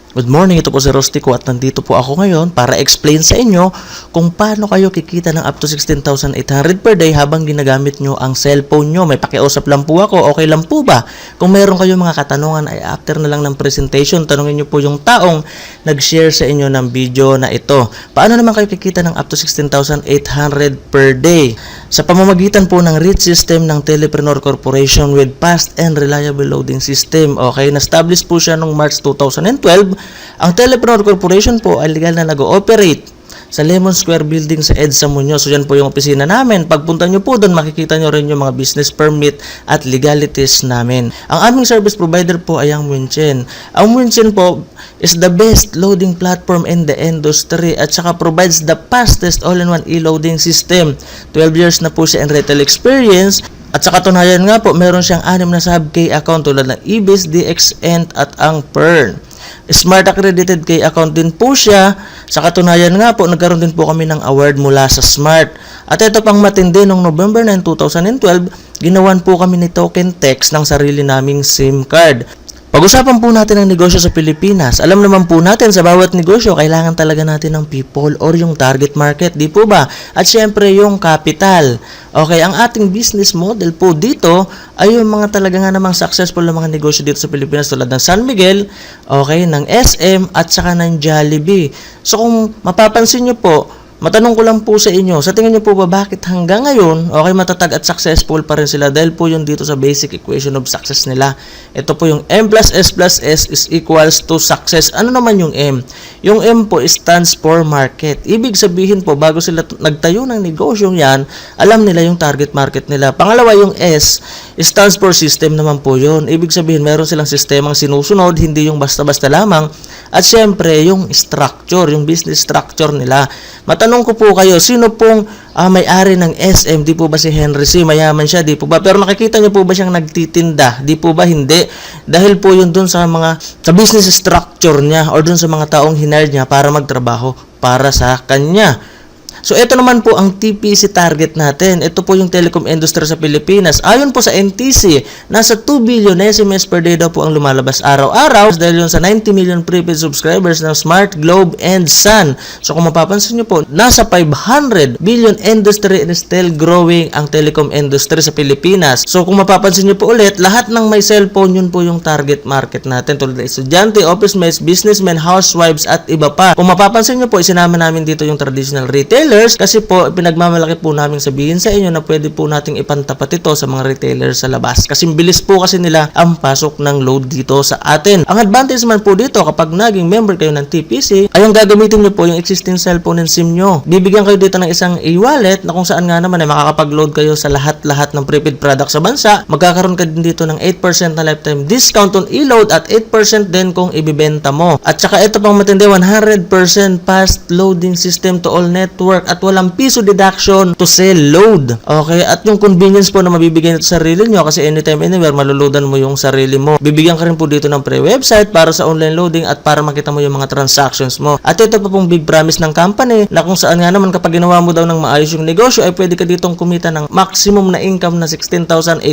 Good morning, ito po si Rostico at nandito po ako ngayon para explain sa inyo kung paano kayo kikita ng up to 16,800 per day habang ginagamit nyo ang cellphone nyo. May pakiusap lang po ako, okay lang po ba? Kung meron kayong mga katanungan ay after na lang ng presentation, tanungin nyo po yung taong nag-share sa inyo ng video na ito. Paano naman kayo kikita ng up to 16,800 per day? Sa pamamagitan po ng REIT system ng Telepreneur Corporation with fast and reliable loading system. Okay, na-establish po siya noong March 2012. Ang Telepreneur Corporation po ay legal na nag-ooperate sa Lemon Square Building sa EDSA Muñoz. So yan po yung opisina namin. Pagpunta nyo po doon, makikita nyo rin yung mga business permit at legalities namin. Ang aming service provider po ay ang Winchen. Ang Winchen po is the best loading platform in the industry at saka provides the fastest all-in-one e-loading system. 12 years na po siya in retail experience. At sa katunayan nga po, meron siyang 6 na sub-K account tulad ng EBIS, DXN at ang PERN. Smart accredited K account din po siya. Sa katunayan nga po, nagkaroon din po kami ng award mula sa Smart. At ito pang matindi, noong November 9, 2012, ginawan po kami ni Token Text ng sarili naming SIM card. Pag-usapan po natin ang negosyo sa Pilipinas. Alam naman po natin sa bawat negosyo, kailangan talaga natin ng people or yung target market, di po ba? At syempre yung capital. Okay, ang ating business model po dito ay yung mga talaga nga namang successful na mga negosyo dito sa Pilipinas tulad ng San Miguel, okay, ng SM at saka ng Jollibee. So kung mapapansin nyo po, matanong ko lang po sa inyo, sa tingin niyo po ba bakit hanggang ngayon, okay, matatag at successful pa rin sila? Dahil po yun dito sa basic equation of success nila. Ito po yung M plus S is equals to success. Ano naman yung M? Yung M po stands for market. Ibig sabihin po, bago sila nagtayo ng negosyong yan, alam nila yung target market nila. Pangalawa, yung S stands for system naman po yun. Ibig sabihin, meron silang sistemang sinusunod, hindi yung basta-basta lamang. At syempre, yung structure, yung business structure nila. Matanong ko po kayo, sino pong may-ari ng SM? Di po ba si Henry C? Mayaman siya, di po ba? Pero nakikita niyo po ba siyang nagtitinda? Di po ba? Hindi. Dahil po yun dun sa business structure niya or dun sa mga taong hinire niya para magtrabaho para sa kanya. So, ito naman po ang TPC target natin. Ito po yung telecom industry sa Pilipinas. Ayon po sa NTC, nasa 2 billion SMS per day daw po ang lumalabas araw-araw dahil yun sa 90 million prepaid subscribers ng Smart, Globe, and Sun. So, kung mapapansin nyo po, nasa 500 billion industry and still growing ang telecom industry sa Pilipinas. So, kung mapapansin nyo po ulit, lahat ng may cellphone, yun po yung target market natin. Tulad ng estudyante, office mates, businessmen, housewives, at iba pa. Kung mapapansin nyo po, isinama namin dito yung traditional retail kasi po pinagmamalaki po namin sabihin sa inyo na pwede po nating ipantapat ito sa mga retailers sa labas kasi bilis po kasi nila ang pasok ng load dito sa atin. Ang advantage man po dito kapag naging member kayo ng TPC ay ang gagamitin nyo po yung existing cellphone and SIM nyo. Bibigyan kayo dito ng isang e-wallet na kung saan nga naman ay makakapag-load kayo sa lahat-lahat ng prepaid product sa bansa. Magkakaroon ka din dito ng 8% na lifetime discount on e-load at 8% din kung ibibenta mo. At saka ito pang matindi, 100% fast loading system to all network at walang piso deduction to sell load. Okay? At yung convenience po na mabibigyan ito sa sarili nyo kasi anytime, anywhere, maluludan mo yung sarili mo. Bibigyan ka rin po dito ng pre-website para sa online loading at para makita mo yung mga transactions mo. At ito pa pong big promise ng company na kung saan nga naman kapag ginawa mo daw ng maayos yung negosyo ay pwede ka ditong kumita ng maximum na income na 16,800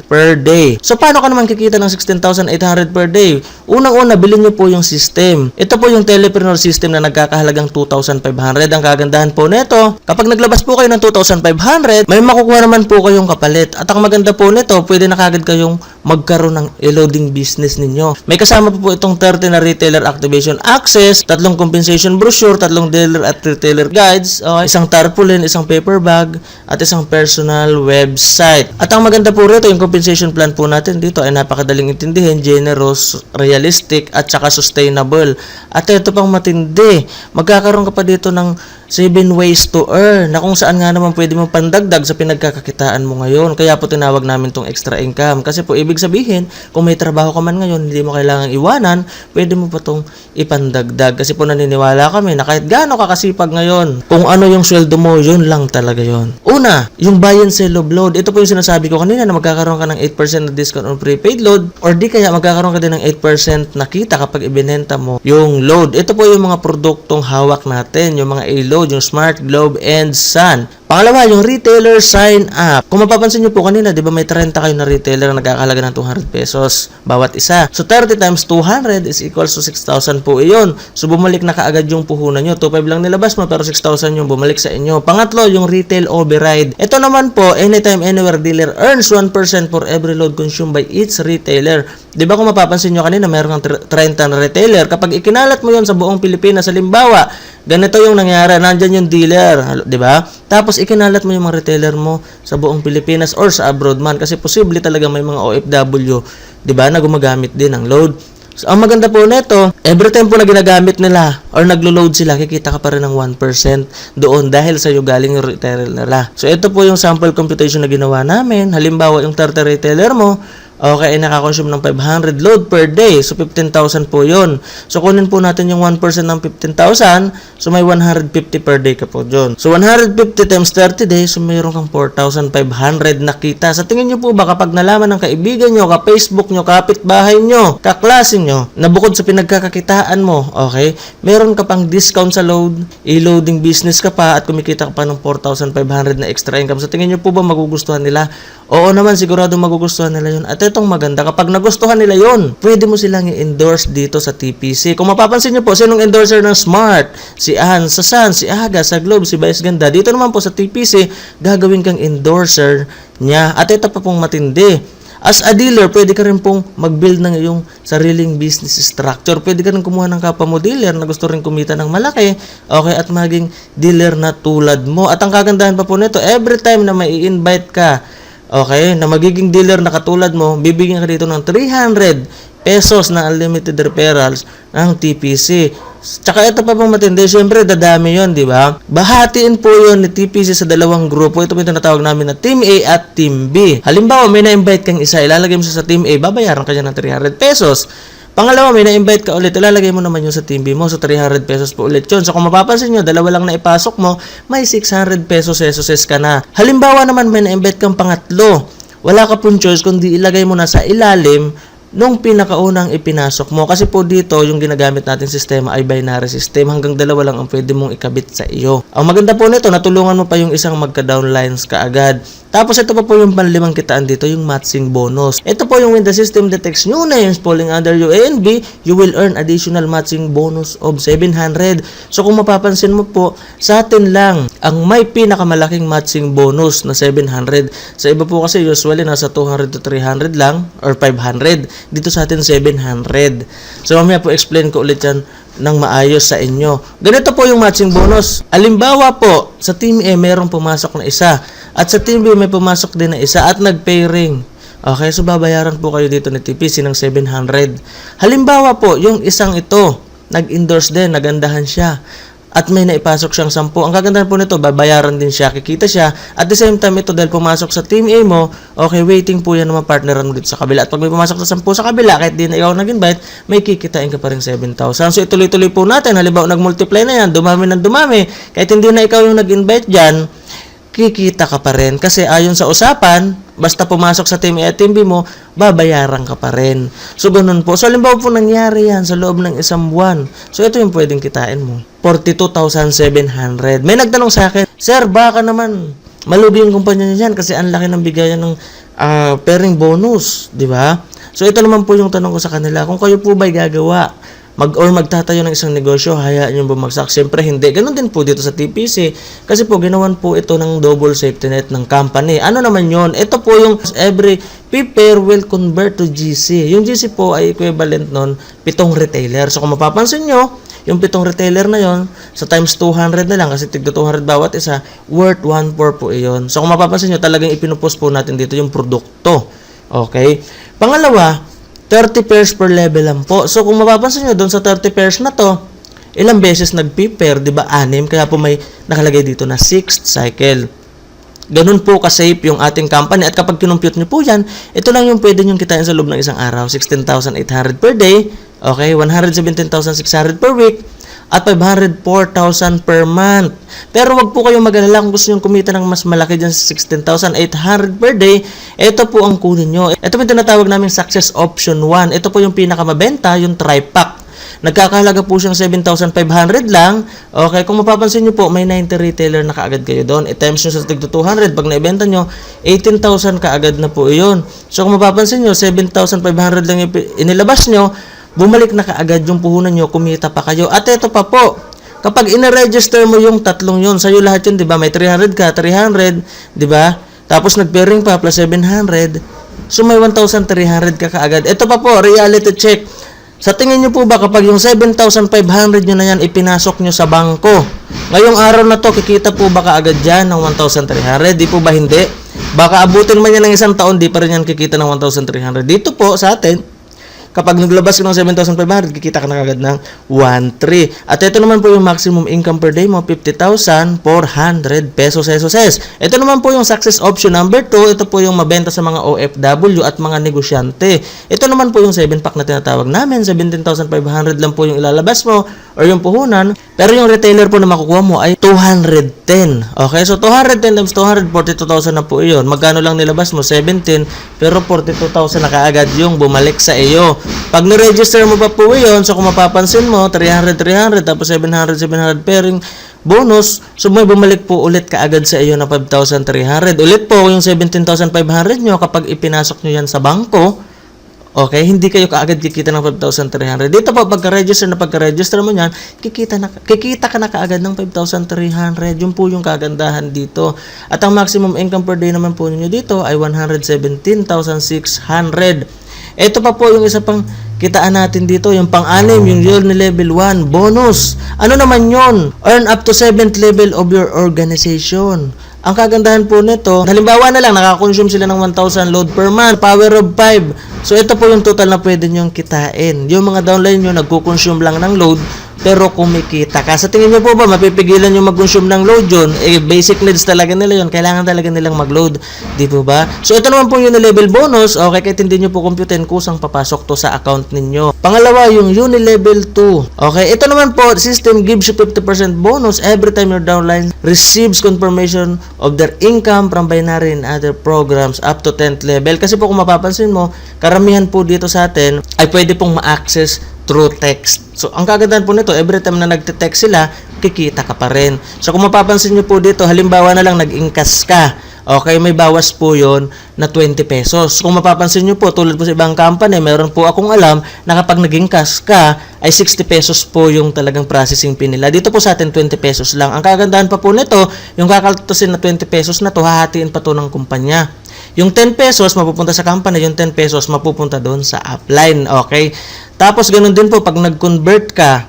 per day. So, paano ka naman kikita ng 16,800 per day? Unang-una, bilhin nyo po yung system. Ito po yung Telepreneur system na nagkakahalagang 2,500. Ang kagandahan po nito, kapag naglabas po kayo ng 2,500, may makukuha naman po kayong kapalit. At ang maganda po nito, pwede na kagad kayong magkaroon ng e-loading business ninyo. May kasama po itong 30 na retailer activation access, 3 compensation brochure, 3 dealer at retailer guides, isang tarpaulin, isang paper bag, at isang personal website. At ang maganda po rito, yung compensation plan po natin dito ay napakadaling intindihin, generous, realistic, at saka sustainable. At ito pang matindi, magkakaroon ka pa dito ng 7 ways to earn na kung saan nga naman pwede mong pandagdag sa pinagkakakitaan mo ngayon. Kaya po tinawag namin tong extra income. Kasi po ibig sabihin, kung may trabaho ka man ngayon, hindi mo kailangang iwanan, pwede mo pa tong ipandagdag. Kasi po naniniwala kami na kahit gaano ka kasipag ngayon, kung ano yung sweldo mo, yun lang talaga yun. Una, yung buy and sell of load. Ito po yung sinasabi ko kanina na magkakaroon ka ng 8% na discount on prepaid load or di kaya magkakaroon ka din ng 8% na kita kapag ibinenta mo yung load. Ito po yung mga produktong hawak natin, yung mga A-load, yung Smart, Globe, and Sun. Pangalawa, yung retailer sign up. Kung mapapansin nyo po kanina, di ba may 30 kayo na retailer na nagkakahalaga talaga ng 200 pesos bawat isa. So 30 times 200 is equals to 6,000 po iyon. So bumalik na kaagad yung puhunan nyo. 2,500 lang nilabas mo pero 6,000 yung bumalik sa inyo. Pangatlo, yung retail override. Ito naman po, anytime, anywhere dealer earns 1% for every load consumed by each retailer. Di ba kung mapapansin nyo kanina, mayroon kang 30 na retailer. Kapag ikinalat mo yon sa buong Pilipinas, halimbawa, ganito yung nangyari, nandyan yung dealer, di ba? Tapos ikinalat mo yung mga retailer mo sa buong Pilipinas or sa abroad man kasi posible talaga may mga OFW, di ba, na gumagamit din ng load. So, ang maganda po nito, every time po na ginagamit nila or naglo-load sila, kikita ka pa rin ng 1% doon dahil sa iyo galing yung retailer nila. So ito po yung sample computation na ginawa namin. Halimbawa, yung 30 retailer mo, okay, nakakonsume ng 500 load per day. So, 15,000 po yun. So, kunin po natin yung 1% ng 15,000. So, may 150 per day ka po dyan. So, 150 times 30 days, so mayroon kang 4,500 na kita. Sa tingin nyo po ba kapag nalaman ng kaibigan nyo, ka-Facebook nyo, kapitbahay nyo, kaklase nyo, na bukod sa pinagkakakitaan mo, okay, meron ka pang discount sa load, e-loading business ka pa, at kumikita ka pa ng 4,500 na extra income. Sa tingin nyo po ba magugustuhan nila? Oo naman, sigurado magugustuhan nila yun. At itong maganda, kapag nagustuhan nila yun, pwede mo silang i-endorse dito sa TPC. Kung mapapansin nyo po, sinong endorser ng Smart? Si Ann sa Sun, si Aga sa Globe, si Vice Ganda. Dito naman po sa TPC, gagawin kang endorser niya. At ito pa pong matindi. As a dealer, pwede ka rin pong mag-build ng iyong sariling business structure. Pwede ka rin kumuha ng kapwa mo dealer na gusto rin kumita ng malaki, okay, at maging dealer na tulad mo. At ang kagandahan pa po nito, every time na may i-invite ka, okay, na magiging dealer na katulad mo, bibigyan ka dito ng 300 pesos na unlimited referrals ng TPC. Tsaka ito pa pong matindi, syempre dadami yon, di ba? Bahatiin po yon ni TPC sa dalawang grupo. Ito po yung tinatawag namin na Team A at Team B. Halimbawa, may na-invite kang isa, ilalagay mo siya sa Team A, babayaran ka niya ng 300 pesos. Pangalawa, may na-invite ka ulit, ilalagay mo naman yung sa Team B mo, so 300 pesos po ulit yun. So kung mapapansin nyo, dalawa lang na ipasok mo, may 600 pesos ka na. Halimbawa naman, may na-invite kang pangatlo, wala ka pong choice kundi ilagay mo na sa ilalim nung pinakaunang ipinasok mo. Kasi po dito, yung ginagamit natin sistema ay binary system. Hanggang dalawa lang ang pwede mong ikabit sa iyo. Ang maganda po nito, natulungan mo pa yung isang magka-downlines kaagad. Tapos ito pa po yung panlimang kitaan dito, yung matching bonus. Ito po yung when the system detects new names falling under your A and B, you will earn additional matching bonus of 700. So kung mapapansin mo po, sa atin lang ang may pinakamalaking matching bonus na 700. Sa iba po kasi usually nasa 200 to 300 lang or 500. Dito sa atin 700. So mamaya po explain ko ulit yan ng maayos sa inyo. Ganito po yung matching bonus. Alimbawa po, sa Team A mayroong pumasok na isa. At sa Team B may pumasok din na isa at nag-pairing. Okay, so babayaran po kayo dito ni TPC ng 700. Halimbawa po, yung isang ito, nag-endorse din, nagandahan siya. At may naipasok siyang 10. Ang kagandahan po nito, babayaran din siya, kikita siya. At the same time, ito dahil pumasok sa Team A mo, okay, waiting po yan naman partneran mo dito sa kabila. At pag may pumasok sa 10 sa kabila, kahit di na ikaw nag-invite, may kikitain ka pa rin 7,000. So ituloy-tuloy po natin. Halimbawa, nag-multiply na yan, dumami ng dumami. Kahit hindi na ikaw yung nag-invite dyan, kikita ka pa rin. Kasi ayon sa usapan, basta pumasok sa Team A at Team B mo, babayaran ka pa rin. So, ganun po. So, halimbawa po nangyari yan sa loob ng isang buwan. So, ito yung pwedeng kitain mo. 42,700. May nagtanong sa akin, Sir, baka naman malugi yung kumpanya niya yan kasi ang laki ng bigayan ng pairing bonus. Di ba? So, ito naman po yung tanong ko sa kanila. Kung kayo po ba'y gagawa magtatayo ng isang negosyo, hayaan yung bumagsak. Siyempre, hindi. Ganon din po dito sa TPC. Kasi po, ginawan po ito ng double safety net ng company. Ano naman yon? Ito po yung every pair will convert to GC. Yung GC po ay equivalent nun 7 retailer. So, kung mapapansin nyo, yung 7 retailer na yon sa times 200 na lang, kasi tigda 200 bawat isa, worth 1.4 po iyon. So, kung mapapansin nyo, talagang ipinupost po natin dito yung produkto. Okay? Pangalawa, 30 pairs per level lang po. So, kung mapapansin nyo, doon sa 30 pairs na to, ilang beses nag-pair, di ba? 6. Kaya po may nakalagay dito na 6th cycle. Ganun po ka-safe yung ating company. At kapag kinumpute nyo po yan, ito lang yung pwede nyo kitain sa loob ng isang araw. 16,800 per day. Okay? 117,600 per week. At 504,000 per month. Pero wag po kayong mag-alala kung gusto nyo kumita ng mas malaki dyan sa 16,800 per day. Ito po ang kunin nyo. Ito po yung tinatawag namin Success Option 1. Ito po yung pinakamabenta, yung tri-pack. Nagkakahalaga po siyang 7,500 lang. Okay, kung mapapansin nyo po, may 90 retailer na kaagad kayo doon. I-times nyo sa tigto 200, pag naibenta nyo, 18,000 kaagad na po iyon. So kung mapapansin nyo, 7,500 lang yung inilabas nyo, bumalik na kaagad yung puhunan nyo, kumita pa kayo. At ito pa po, kapag ina-register mo yung tatlong yun, sa'yo lahat yun, di ba? May 300 ka, 300, di ba? Tapos nag-pairing pa, plus 700. So may 1,300 ka kaagad. Ito pa po, reality check. Sa tingin nyo po ba kapag yung 7,500 nyo na yan ipinasok nyo sa bangko, ngayong araw na to, kikita po ba kaagad dyan ng 1,300? Di po ba hindi? Baka abutin man yan ng isang taon, di pa rin yan kikita ng 1,300. Dito po sa atin, kapag naglabas ka ng 7,500, kikita ka na kagad ng 1,300. At ito naman po yung maximum income per day mo, 50,400 pesos. Ito naman po yung success option number 2. Ito po yung mabenta sa mga OFW at mga negosyante. Ito naman po yung 7-pack na tinatawag namin. 17,500 lang po yung ilalabas mo or yung puhunan. Pero yung retailer po na makukuha mo ay 210. Okay, so 210 times 200, 42,000 na po iyon. Magkano lang nilabas mo? 17. Pero 42,000 na kaagad yung bumalik sa iyo. Pag ni-register mo pa po yun, so kung mapapansin mo, 300, tapos 700 pairing bonus, so may bumalik po ulit kaagad sa iyo na 5,300. Ulit po, yung 17,500 nyo, kapag ipinasok nyo yan sa bangko, okay, hindi kayo kaagad kikita ng 5,300. Dito po, pagka-register mo yan, kikita ka na kaagad ng 5,300. Yun po yung kagandahan dito. At ang maximum income per day naman po ninyo dito ay 117,600. Ito pa po yung isa pang kitaan natin dito, yung pang-anim, yung yearly level 1 bonus. Ano naman yon? Earn up to 7th level of your organization. Ang kagandahan po nito, halimbawa na lang, nakakonsume sila ng 1,000 load per month, power of 5. So ito po yung total na pwede nyong kitain. Yung mga downline nyo, nagko-consume lang ng load, pero kumikita ka. Sa tingin nyo po ba, mapipigilan yung mag-consume ng load yun? Eh, basic needs talaga nila yun. Kailangan talaga nilang mag-load. Di po ba? So, ito naman po yung level bonus. Okay, kahit hindi nyo po computerin, kusang papasok to sa account ninyo. Pangalawa, yung Unilevel 2. Okay, ito naman po, system gives you 50% bonus every time your downline receives confirmation of their income from binary and other programs up to 10th level. Kasi po kung mapapansin mo, karamihan po dito sa atin ay pwede pong ma-access through text. So, ang kagandahan po nito, every time na nagte-text sila, kikita ka pa rin. So, kung mapapansin nyo po dito, halimbawa na lang nag-ingkas ka. Okay, may bawas po yon na 20 pesos. Kung mapapansin nyo po, tulad po sa ibang company, meron po akong alam na kapag nag-ingkas ka, ay 60 pesos po yung talagang processing fee nila. Dito po sa atin, 20 pesos lang. Ang kagandahan pa po nito, yung kakaltusin na 20 pesos na to, hahatiin pa to ng kumpanya. Yung 10 pesos mapupunta sa company, yung 10 pesos mapupunta doon sa upline. Okay? Tapos, ganun din po, pag nag-convert ka,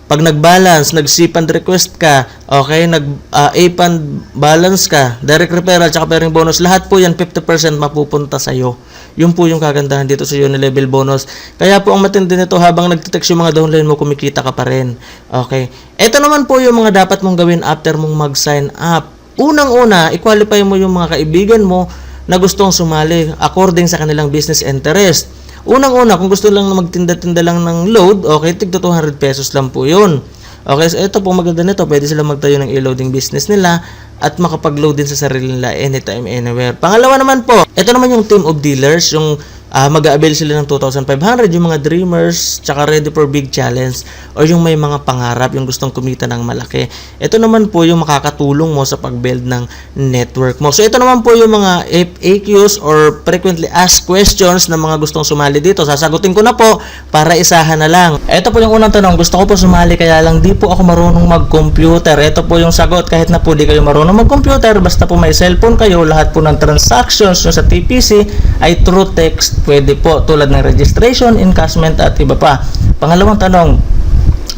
pag nag-balance, nag-SIP and request ka, okay, nag-A-fund balance ka, direct referral, tsaka pairing bonus, lahat po yan, 50% mapupunta sa'yo. Yun po yung kagandahan dito sa Unilevel bonus. Kaya po, ang matindi nito, habang nagtitext yung mga downline mo, kumikita ka pa rin. Okay. Ito naman po yung mga dapat mong gawin after mong mag-sign up. Unang-una, i-qualify mo yung mga kaibigan mo na gustong sumali according sa kanilang business interest. Unang-una, kung gusto lang na magtinda-tinda lang ng load, okay, tigto 200 pesos lang po yun. Okay, so ito po maganda nito, pwede sila magtayo ng e-loading business nila at makapag-load din sa sarili nila anytime, anywhere. Pangalawa naman po, ito naman yung team of dealers, yung mag-a-avail sila ng 2,500, yung mga dreamers, tsaka ready for big challenge, or yung may mga pangarap, yung gustong kumita ng malaki. Ito naman po yung makakatulong mo sa pag-build ng network mo. So, ito naman po yung mga FAQs or frequently asked questions na mga gustong sumali dito. Sasagutin ko na po para isahan na lang. Ito po yung unang tanong, gusto ko po sumali kaya lang di po ako marunong mag-computer. Ito po yung sagot, kahit na po di kayo marunong mag-computer, basta po may cellphone kayo, lahat po ng transactions nyo sa TPC ay through text. Pwede po, tulad ng registration, encashment at iba pa. Pangalawang tanong,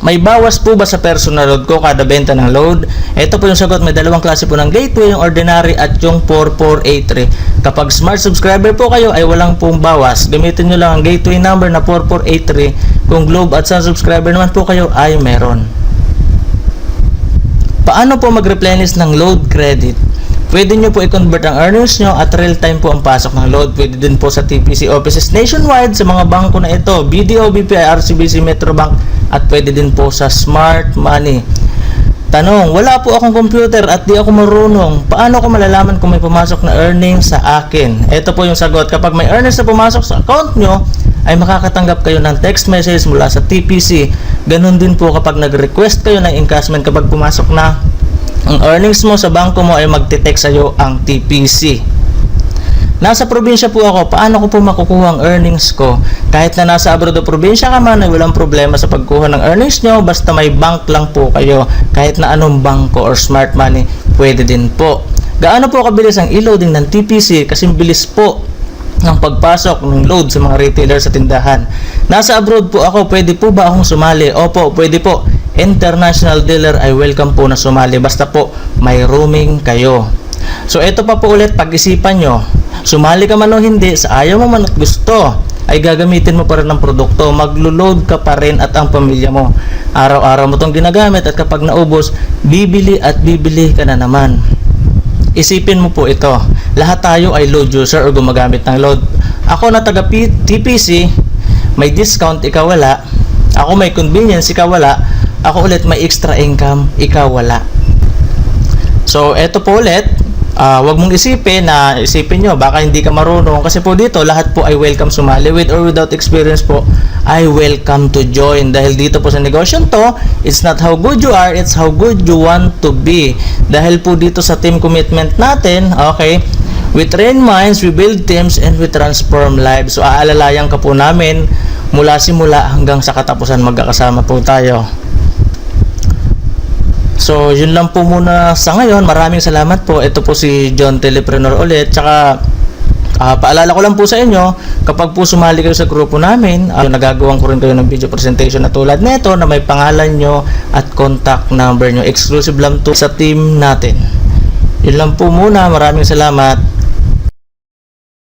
may bawas po ba sa personal load ko kada benta ng load? Ito po yung sagot, may dalawang klase po ng gateway, yung ordinary at yung 4483. Kapag smart subscriber po kayo ay walang pong bawas. Gamitin nyo lang ang gateway number na 4483. Kung Globe at Sun subscriber naman po kayo ay meron. Paano po mag-replenish ng load credit? Pwede nyo po i-convert ang earnings nyo at real-time po ang pasok ng load. Pwede din po sa TPC offices nationwide sa mga bangko na ito, BDO, BPI, RCBC, Metrobank, at pwede din po sa Smart Money. Tanong, wala po akong computer at di ako marunong. Paano ko malalaman kung may pumasok na earnings sa akin? Ito po yung sagot. Kapag may earnings na pumasok sa account nyo, ay makakatanggap kayo ng text message mula sa TPC. Ganon din po kapag nag-request kayo ng encashment, kapag pumasok na ang earnings mo sa bangko mo ay magte-text sa'yo ang TPC. Nasa probinsya po ako, paano ko po makukuha ang earnings ko? Kahit na nasa abroad o probinsya ka man, ay walang problema sa pagkuha ng earnings nyo, basta may bank lang po kayo. Kahit na anong bangko or smart money, pwede din po. Gaano po kabilis ang e-loading ng TPC? Kasi bilis po ng pagpasok ng load sa mga retailer sa tindahan. Nasa abroad po ako, pwede po ba akong sumali? Opo, pwede po. International dealer ay welcome po na sumali, basta po may roaming kayo. So ito pa po ulit, pag-isipan nyo, sumali ka man o hindi, sa ayaw mo man at gusto, ay gagamitin mo pa rin ang produkto, maglo-load ka pa rin at ang pamilya mo. Araw-araw mo itong ginagamit at kapag naubos, bibili at bibili ka na naman. Isipin mo po ito, lahat tayo ay load user o gumagamit ng load. Ako na taga TPC, may discount, ikaw wala. Ako may convenience, ikaw wala. Ako ulit may extra income, ikaw wala. So eto po ulit, wag mong isipin nyo baka hindi ka marunong, kasi po dito lahat po ay welcome sumali, with or without experience po ay welcome to join, dahil dito po sa negosyo to, it's not how good you are, it's how good you want to be. Dahil po dito sa team commitment natin, okay, we train minds, we build teams, and we transform lives. So aalalayan ka po namin mula simula hanggang sa katapusan, magkakasama po tayo. So, yun lang po muna sa ngayon. Maraming salamat po. Ito po si John Telepreneur ulit. Tsaka, paalala ko lang po sa inyo, kapag po sumali kayo sa grupo namin, nagagawan ko rin kayo ng video presentation na tulad nito na may pangalan nyo at contact number nyo. Exclusive lang to sa team natin. Yun lang po muna. Maraming salamat.